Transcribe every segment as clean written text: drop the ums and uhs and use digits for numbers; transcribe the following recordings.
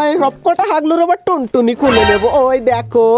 ভাই সবকটা হাগলুর আবার টুনটুনি খুলে নেব। ওই দেখো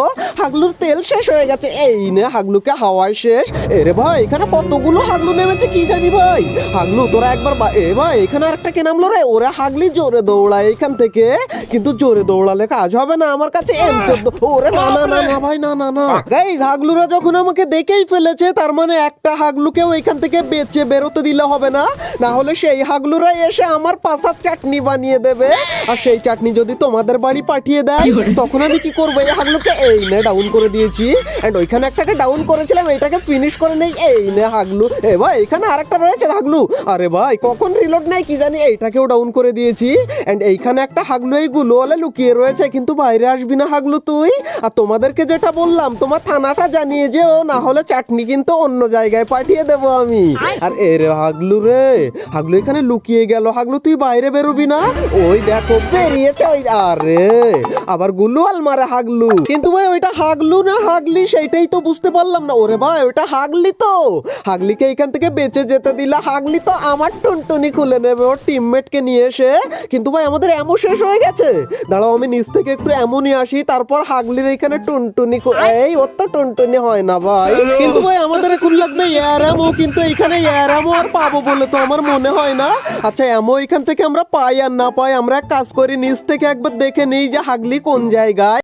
হাগলুর তেল শেষ হয়ে গেছে, এই নে হাগলুকে হাওয়ায় শেষ। এরে ভাই এখানে কতগুলো হাগলু নেমেছে কি জানি ভাই। হাগলু তোরা একবার এ ভাই এখানে আরেকটা কে নামলো রে। ওরা হাগলি জোরে দৌড়ায় এখান থেকে, কিন্তু জোরে দৌড়ালে কাজ হবে না, আমার কাছে M14। ওরে না না না না ভাই না না না গাইস, হাগলুরা যখন আমাকে দেখেই ফেলেছে তার মানে একটা হাগলুকেও এখান থেকে বেঁচে বেরোতে দিলে হবে না, না হলে সেই হাগলুরা এসে আমার পাছার চাটনি বানিয়ে দেবে। আর সেই চাটনি যদি তোমাদের বাড়ি পাঠিয়ে দেয় তখন আমি কি করবো? এই হাগলুকে এই নে ডাউন করে দিয়েছি, এন্ড ওইখানে একটাকে ডাউন করেছিলাম, এইটাকে ফিনিশ করে নেই। এই নে হাগলু। এ ভাই এখানে আরেকটা রয়েছে হাগলু। আরে ভাই কখন রিলোড নাই কি জানি, এইটাকেও ডাউন করে দিয়েছি। এন্ড এইখানে একটা হাগলু এই গুলোওয়ালে লুকিয়ে রয়েছে, কিন্তু বাইরে আসবি না হাগলু তুই। আর তোমাদেরকে যেটা বললাম তোমার থানাটা জানিয়ে যেও, না হলে চাটনি কিন্তু অন্য জায়গায় পাঠিয়ে দেবো আমি। আর এরে হাগলু রে, হাগলু এখানে লুকিয়ে গেল। হাগলু তুই বাইরে বেরোবি না? ওই দেখো বেরিয়েছে ওই। আরে আবার গুলুয়াল মারে হাগলু, কিন্তু ভাই ওইটা হাগলু না হাগলি সেইটাই তো বুঝতে পারলাম না। ওরে ভাই ওইটা হাগলি তো, হাগলিকে এখান থেকে বেঁচে যেতে দিলা, হাগলি তো আমার টুনটুনি খুলে নেবে ওর টিমমেটকে নিয়ে এসে। কিন্তু ভাই আমাদের এমন শেষ হয়ে গেছে, দাঁড়াও আমি নিচ থেকে একটু এমনই আসি, তারপর হাগলির এখানে টুনটুনি এই ওর তো টুনটুনি হয় না ভাই। কিন্তু ভাই আমাদের এখন লাগবে এয়ারামো, কিন্তু এখানে এয়ারামো আর পাবো বলে তো আমার মনে হয় না। আচ্ছা এমো এখান থেকে আমরা পাই আর না পাই, আমরা এক কাজ করি নিচ থেকে একবার দেখে নিই যে হাগলি কোন জায়গায়।